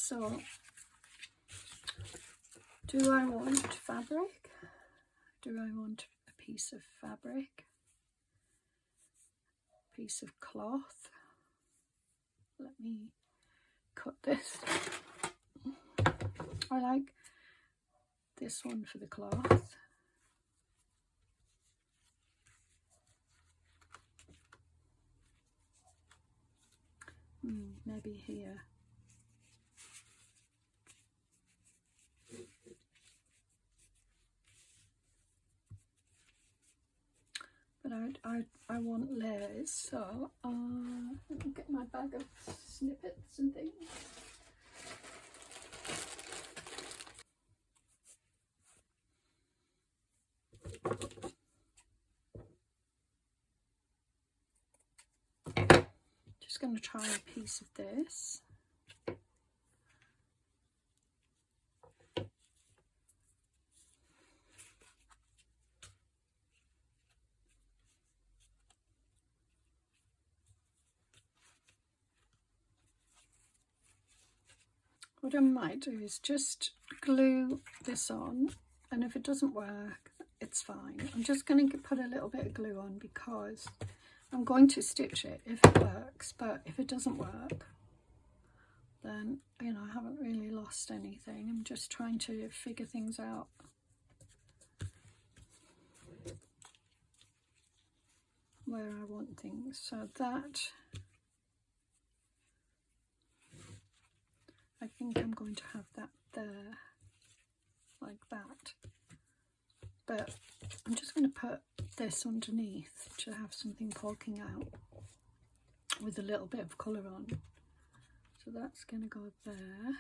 So, do I want fabric? Do I want a piece of fabric? Piece of cloth? Let me cut this. I like this one for the cloth. Maybe here. But I want layers, so let me get my bag of snippets and things. Just going to try a piece of this. What I might do is just glue this on, and if it doesn't work, it's fine. I'm just going to put a little bit of glue on because I'm going to stitch it if it works, but if it doesn't work, then, you know, I haven't really lost anything. I'm just trying to figure things out. Where I want things. So that, I think I'm going to have that there, like that. But I'm just going to put this underneath to have something poking out with a little bit of colour on. So that's going to go there.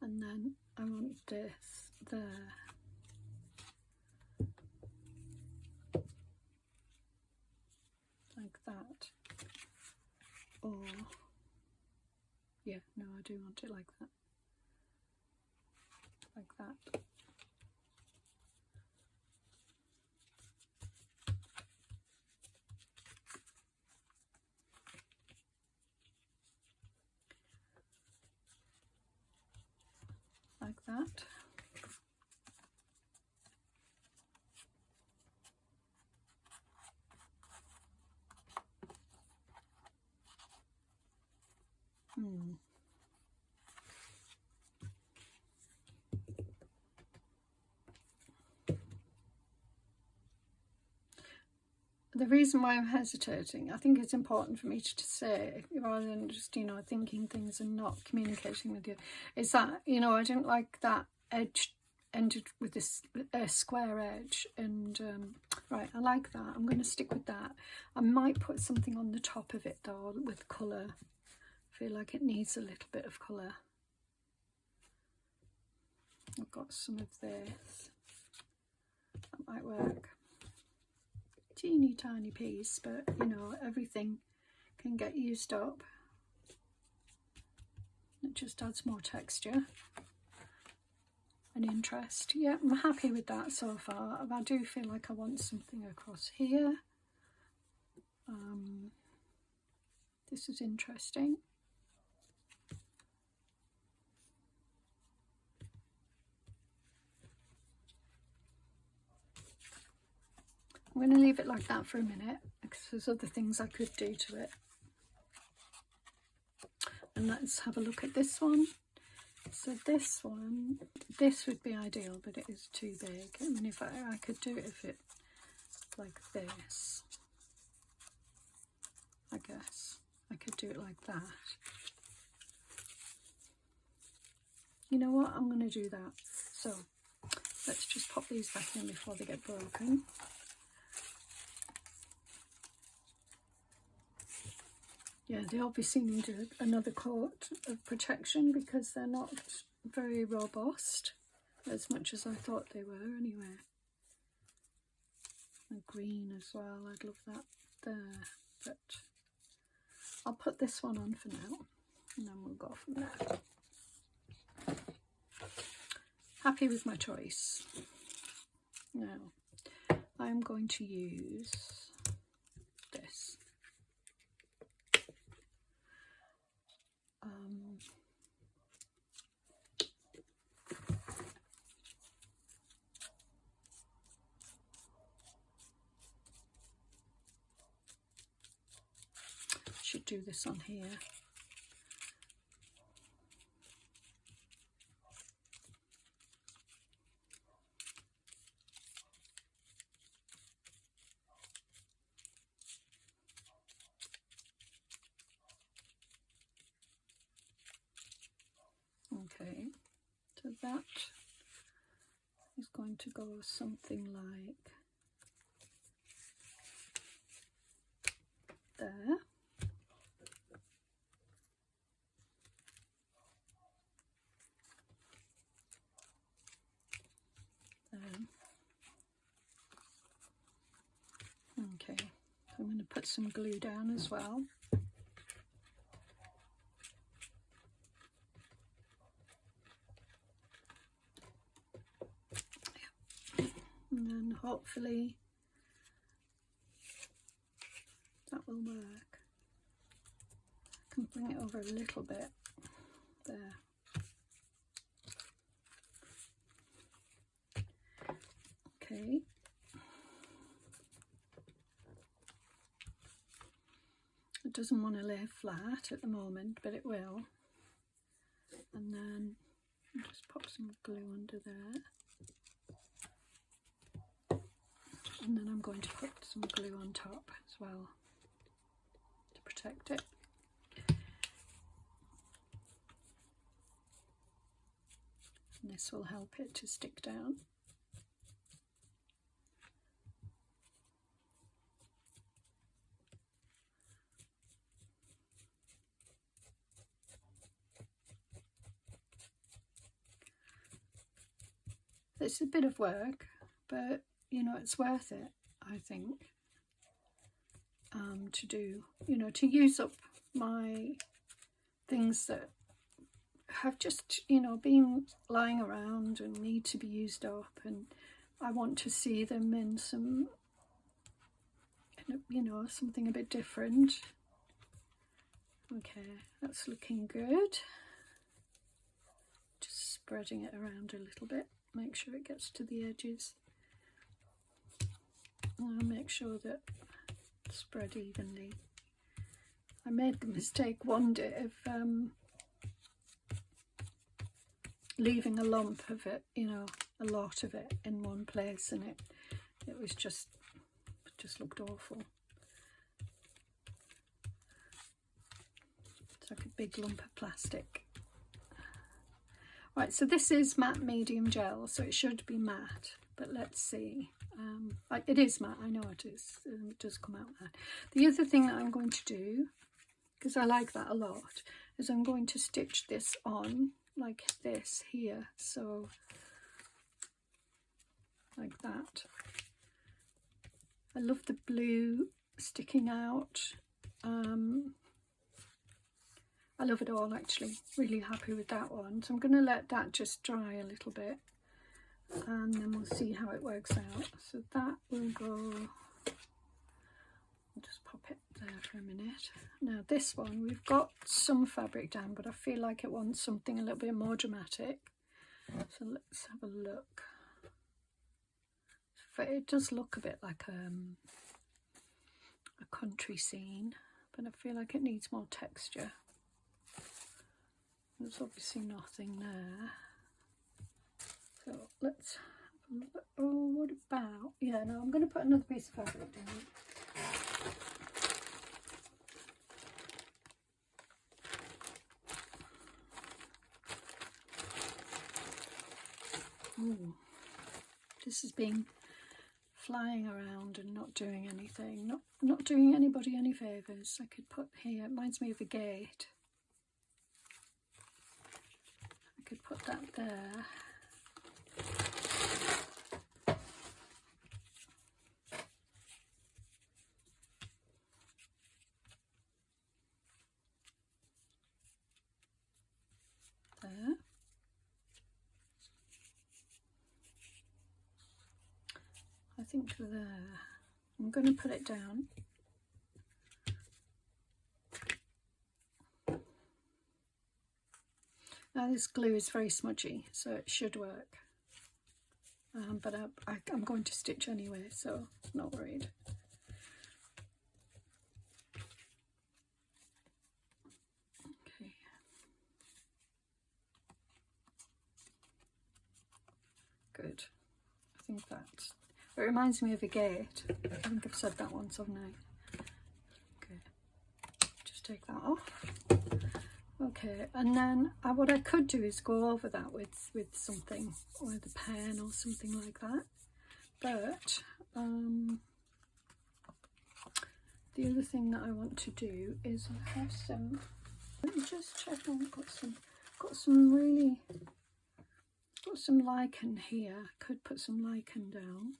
And then I want this there. Like that. Or, yeah, no, I do want it like that. Like that. Like that. The reason why I'm hesitating, I think it's important for me to say, rather than just, you know, thinking things and not communicating with you, is that, you know, I didn't like that edge ended with this square edge, and right, I like that. I'm going to stick with that. I might put something on the top of it though with colour. I feel like it needs a little bit of colour. I've got some of this. That might work. Teeny tiny piece, but you know, everything can get used up. It just adds more texture and interest. Yeah, I'm happy with that so far. I do feel like I want something across here. This is interesting. I'm going to leave it like that for a minute because there's other things I could do to it. And let's have a look at this one. So this one, this would be ideal, but it is too big. I mean, if I could do it if it like this, I guess. I could do it like that. You know what? I'm going to do that. So let's just pop these back in before they get broken. Yeah, they obviously need another coat of protection because they're not very robust, as much as I thought they were anyway. And green as well, I'd love that there, but I'll put this one on for now and then we'll go from there. Happy with my choice. Now, I'm going to use this. do this on here. Okay, so that is going to go something like there. Okay, so I'm going to put some glue down as well. And then hopefully that will work. I can bring it over a little bit there. Okay. It doesn't want to lay flat at the moment, but it will. And then I'll just pop some glue under there. And then I'm going to put some glue on top as well to protect it. And this will help it to stick down. It's a bit of work, but you know, it's worth it, I think, to do, you know, to use up my things that have just, you know, been lying around and need to be used up, and I want to see them in some, you know, something a bit different. Okay, that's looking good. Just spreading it around a little bit, make sure it gets to the edges. I'll make sure that it's spread evenly. I made the mistake one day of leaving a lump of it, you know, a lot of it in one place, and it was just looked awful. It's like a big lump of plastic. Right, so this is matte medium gel, so it should be matte, but let's see. It is matte, I know it is, it does come out matte. The other thing that I'm going to do, because I like that a lot, is I'm going to stitch this on like this here, so like that. I love the blue sticking out. I love it all, actually. Really happy with that one. So I'm going to let that just dry a little bit, and then we'll see how it works out. So that will go, I'll just pop it there for a minute. Now this one, we've got some fabric down, but I feel like it wants something a little bit more dramatic. So let's have a look. It does look a bit like a country scene, but I feel like it needs more texture. There's obviously nothing there. So let's have a look. Oh, what about, yeah, no, I'm going to put another piece of fabric down. Ooh, this has been flying around and not doing anything, not doing anybody any favours. I could put here, it reminds me of a gate. I could put that there. There. I think there. I'm going to put it down. Now this glue is very smudgy, so it should work. But I'm going to stitch anyway, so not worried. that. It reminds me of a gate. I think I've said that once, haven't I? Okay, just take that off. Okay, and then what I could do is go over that with something, with a pen or something like that. But the other thing that I want to do is I have some. Let me just check. I've got some lichen here. I could put some lichen down.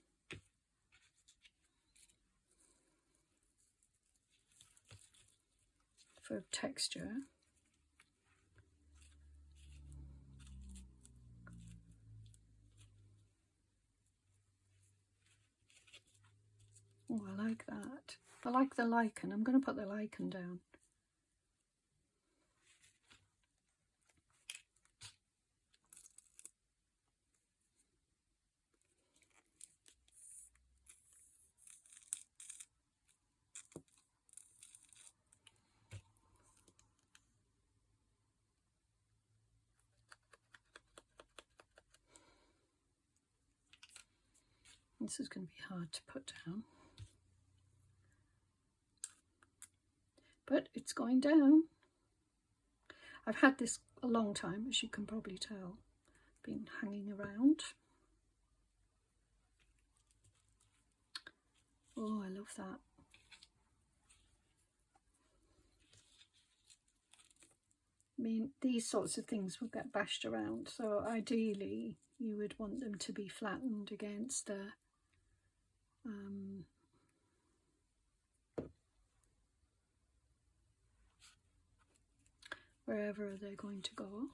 For texture. Oh, I like that. I like the lichen. I'm going to put the lichen down. This is going to be hard to put down. But it's going down. I've had this a long time, as you can probably tell. Been hanging around. Oh, I love that. I mean, these sorts of things will get bashed around, so ideally you would want them to be flattened against the wherever they're going to go.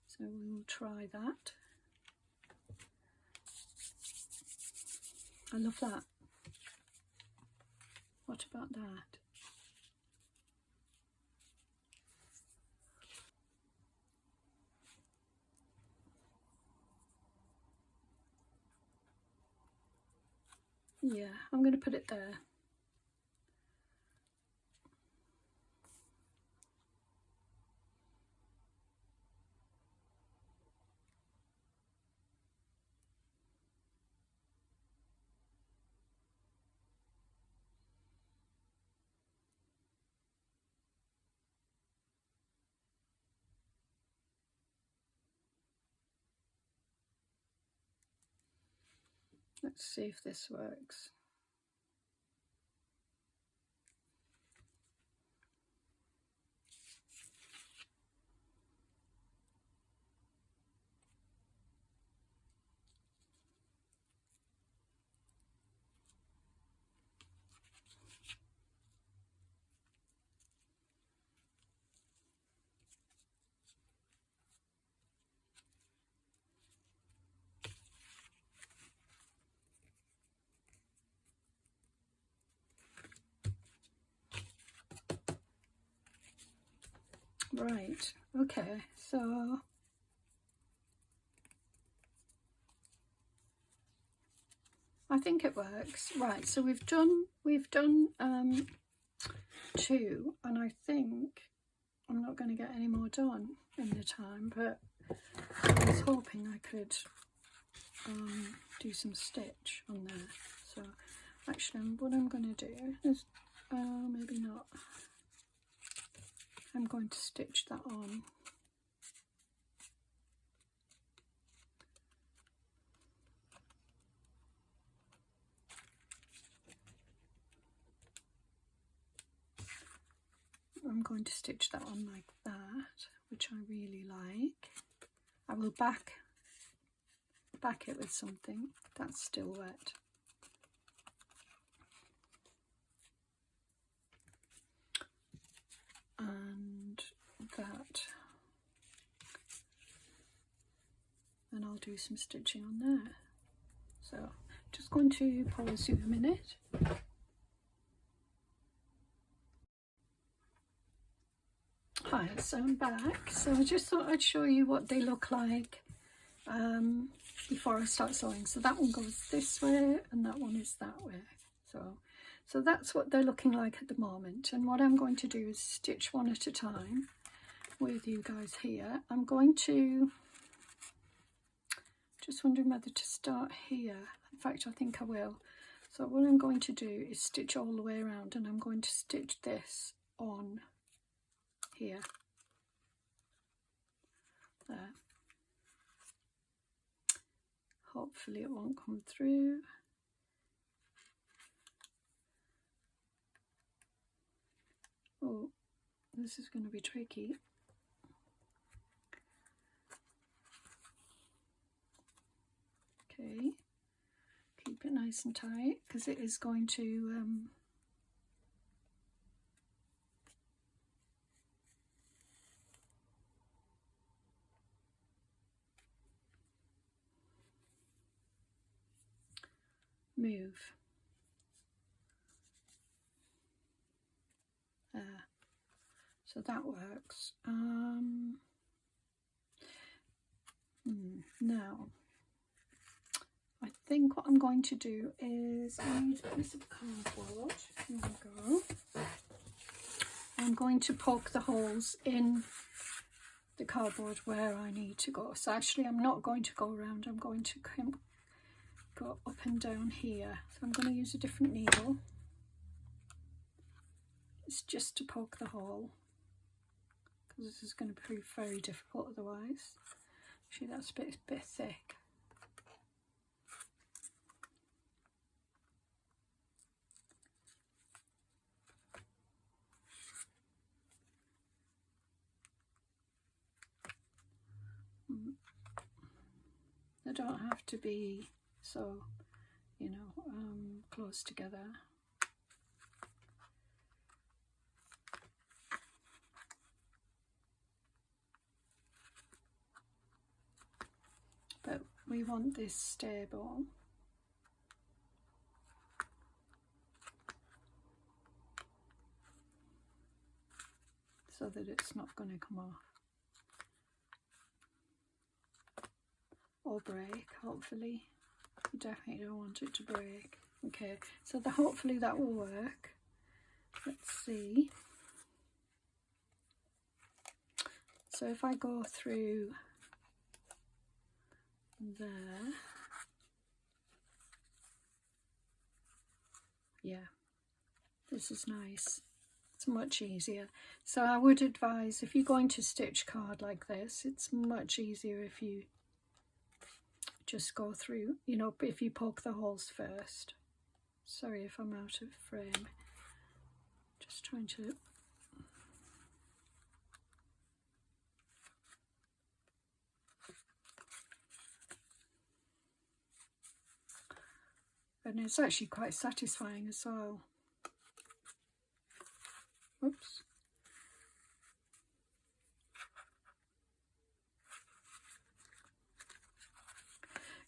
So we will try that. I love that. What about that? Yeah, I'm going to put it there. Let's see if this works. Right, okay, so I think it works. Right, so we've done 2, and I think I'm not going to get any more done in the time, but I was hoping I could do some stitch on there. So actually what I'm going to do is maybe not. I'm going to stitch that on. I'm going to stitch that on like that, which I really like. I will back it with something that's still wet. And that. And I'll do some stitching on there. So just going to pause you a minute. Hi, so I'm back. So I just thought I'd show you what they look like before I start sewing. So that one goes this way and that one is that way. So that's what they're looking like at the moment. And what I'm going to do is stitch one at a time with you guys here. I'm going to Just wondering whether to start here. In fact, I think I will. So what I'm going to do is stitch all the way around, and I'm going to stitch this on here. There. Hopefully it won't come through. Oh, this is going to be tricky. Okay, keep it nice and tight because it is going to move. There. So that works. Now, I think what I'm going to do is I need a piece of cardboard. Here we go. I'm going to poke the holes in the cardboard where I need to go. So actually I'm not going to go around, I'm going to go up and down here. So I'm going to use a different needle. It's just to poke the hole, because this is going to prove very difficult otherwise. Actually, that's a bit thick. They don't have to be so, you know, close together. But we want this stable. So that it's not going to come off. Or break, hopefully. You definitely don't want it to break. Okay, so hopefully that will work. Let's see. So if I go through there, yeah, this is nice. It's much easier. So I would advise, if you're going to stitch card like this, it's much easier if you just go through, you know, if you poke the holes first. Sorry if I'm out of frame. Just trying to... And it's actually quite satisfying as well. Oops.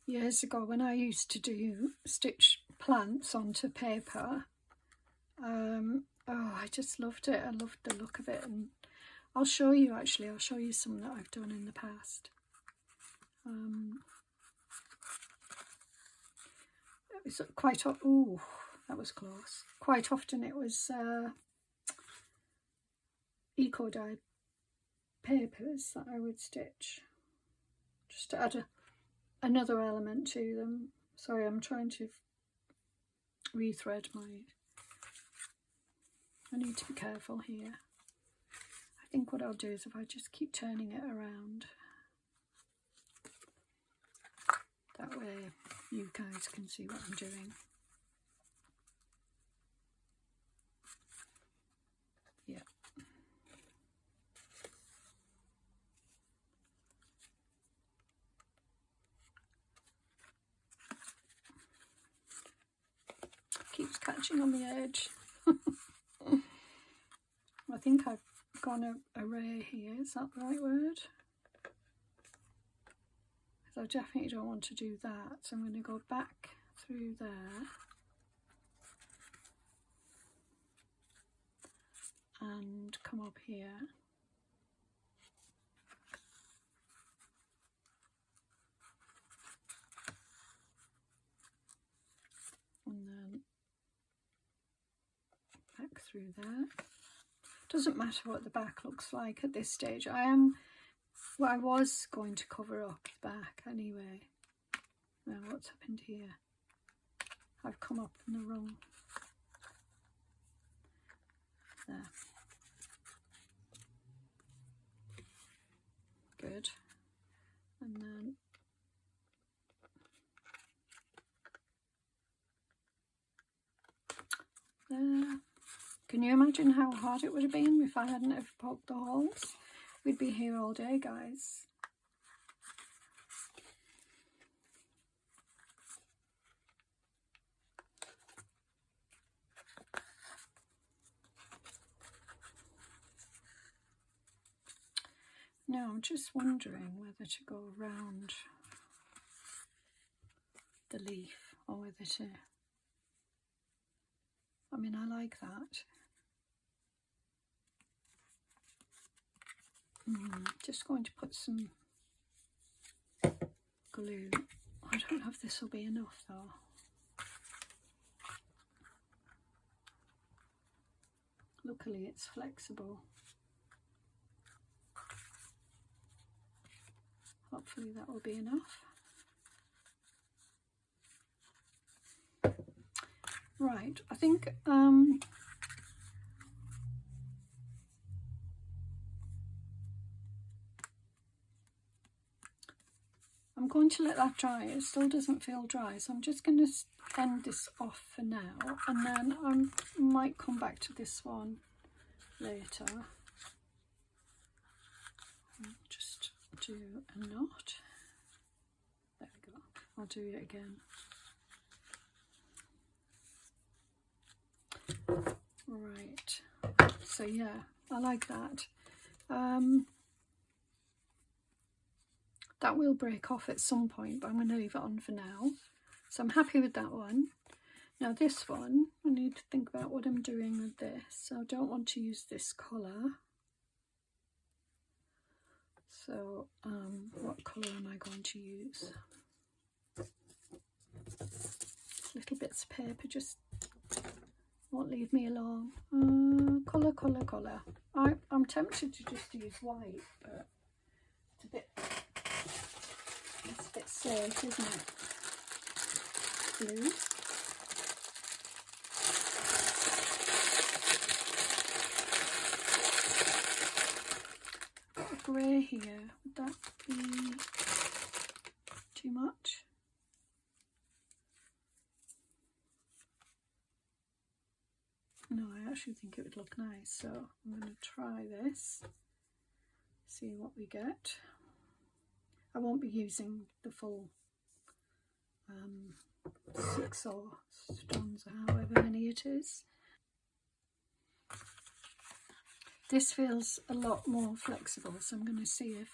Years ago, when I used to stitch plants onto paper, oh, I just loved it. I loved the look of it, and I'll show you, actually, I'll show you some that I've done in the past. It was quite, oh, that was close. Quite often it was eco dye papers that I would stitch, just to add another element to them. Sorry, I'm trying to rethread I need to be careful here. I think what I'll do is if I just keep turning it around, that way you guys can see what I'm doing. Yeah. Keeps catching on the edge. I think I've gone array here, is that the right word? Because I definitely don't want to do that, so I'm going to go back through there and come up here. And then back through there. Doesn't matter what the back looks like at this stage. I was going to cover up the back anyway. Now what's happened here? I've come up in the wrong. There. Good. And then there. Can you imagine how hard it would have been if I hadn't ever poked the holes? We'd be here all day, guys. Now I'm just wondering whether to go around the leaf or whether to, I mean, I like that. Just going to put some glue. I don't know if this will be enough though. Luckily it's flexible. Hopefully that will be enough. Right, I think I'm going to let that dry. It still doesn't feel dry, so I'm just going to end this off for now, and then I might come back to this one later. I'll just do a knot. There we go. I'll do it again. Right, so yeah, I like that. That will break off at some point, but I'm going to leave it on for now. So I'm happy with that one. Now this one, I need to think about what I'm doing with this. So I don't want to use this colour. So what colour am I going to use? Little bits of paper just won't leave me alone. Colour. I'm tempted to just use white, but it's a bit safe, isn't it? Blue. Got a grey here. Would that be too much? No, I actually think it would look nice, so I'm going to try this, see what we get. I won't be using the full 6 or stones or however many it is. This feels a lot more flexible, so I'm going to see if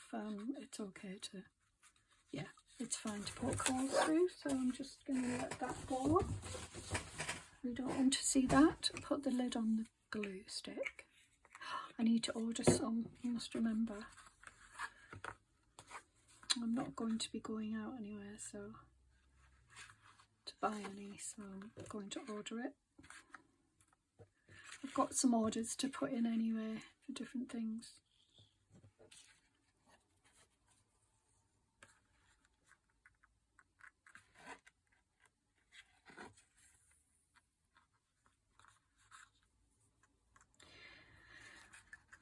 it's okay to, yeah, it's fine to poke holes through, so I'm just going to let that go. We don't want to see that. Put the lid on the glue stick. I need to order some, you must remember. I'm not going to be going out anywhere to buy any, so I'm going to order it. I've got some orders to put in anyway for different things.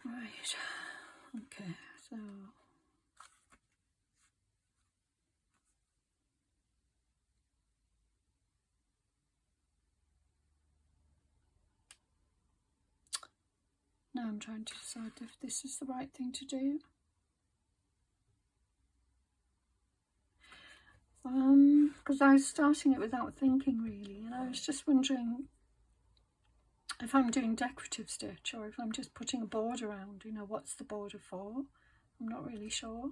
Right, okay, so now I'm trying to decide if this is the right thing to do. Because I was starting it without thinking really, and I was just wondering if I'm doing decorative stitch or if I'm just putting a border around, you know, what's the border for? I'm not really sure.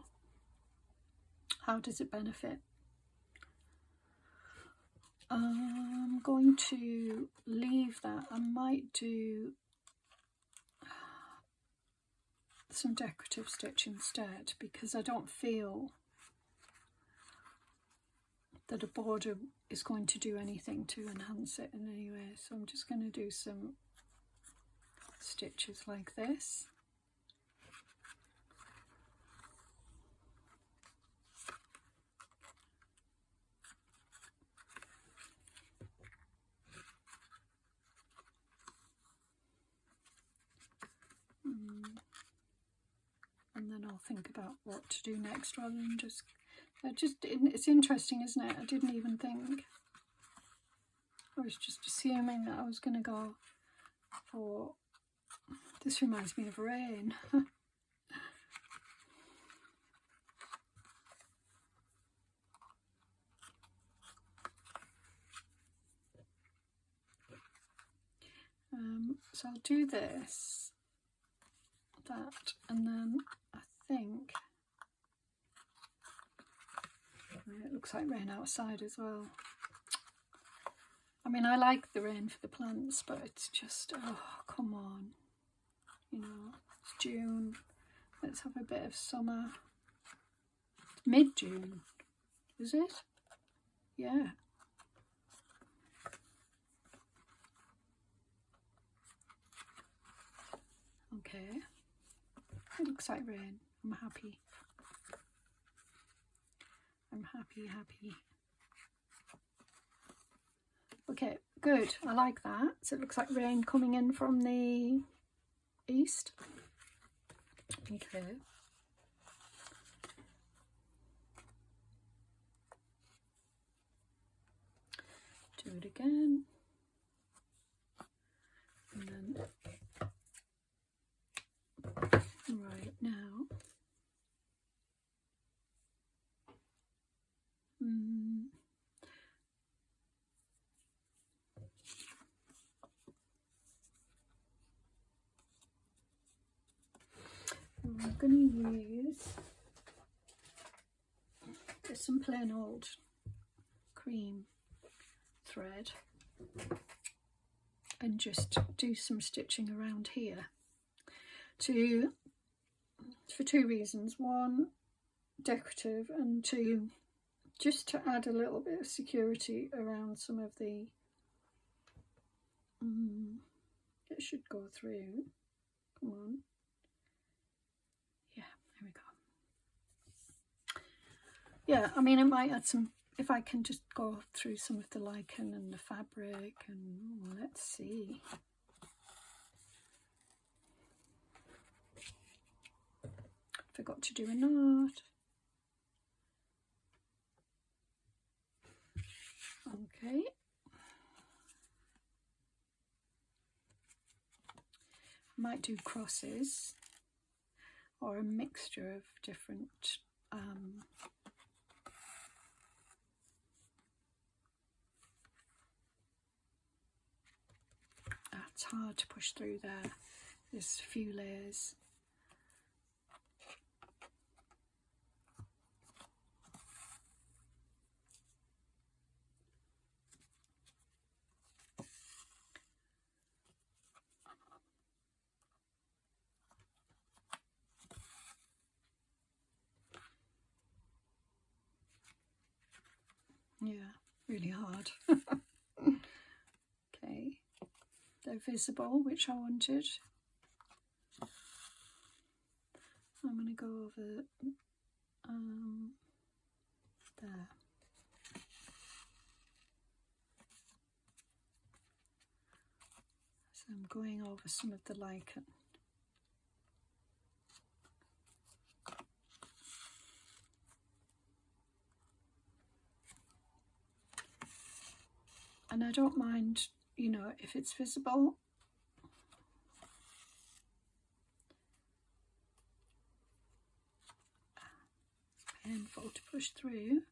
How does it benefit? I'm going to leave that. I might do some decorative stitch instead, because I don't feel that a border is going to do anything to enhance it in any way. So I'm just going to do some stitches like this. like about what to do next rather than it's interesting, isn't it? I didn't even think. I was just assuming that I was going to go for, this reminds me of rain. So I'll do this, that, and then I think, it looks like rain outside as well. I mean, I like the rain for the plants, but it's just, oh, come on. You know, it's June. Let's have a bit of summer. It's mid-June, is it? Yeah. Okay. It looks like rain. I'm happy. I'm happy. Okay, good. I like that. So it looks like rain coming in from the east. Okay. Do it again. And then, right now. I'm going to use just some plain old cream thread and just do some stitching around here for two reasons. One, decorative, and two, just to add a little bit of security around some of the it should go through. Come on. Yeah, there we go. Yeah, I mean, it might add some, if I can just go through some of the lichen and the fabric, and let's see. Forgot to do a knot. Okay. I might do crosses or a mixture of different it's hard to push through there. There's a few layers. Yeah, really hard. Okay, they're visible, which I wanted. I'm going to go over there. So I'm going over some of the lichen. And I don't mind, you know, if it's visible. It's painful to push through.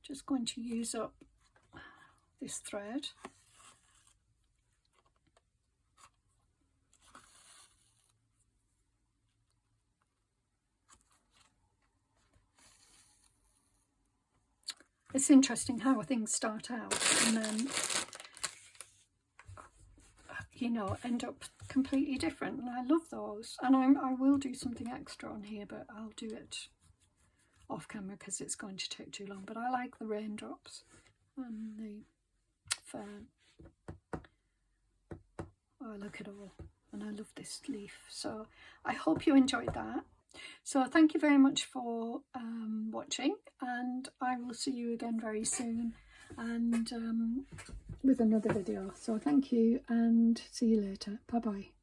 Just going to use up this thread. It's interesting how things start out and then, you know, end up completely different, and I love those. And I will do something extra on here, but I'll do it off camera because it's going to take too long. But I like the raindrops and the fern. Oh, look at all. And I love this leaf. So I hope you enjoyed that. So thank you very much for watching, and I will see you again very soon, and with another video. So thank you, and see you later. Bye bye.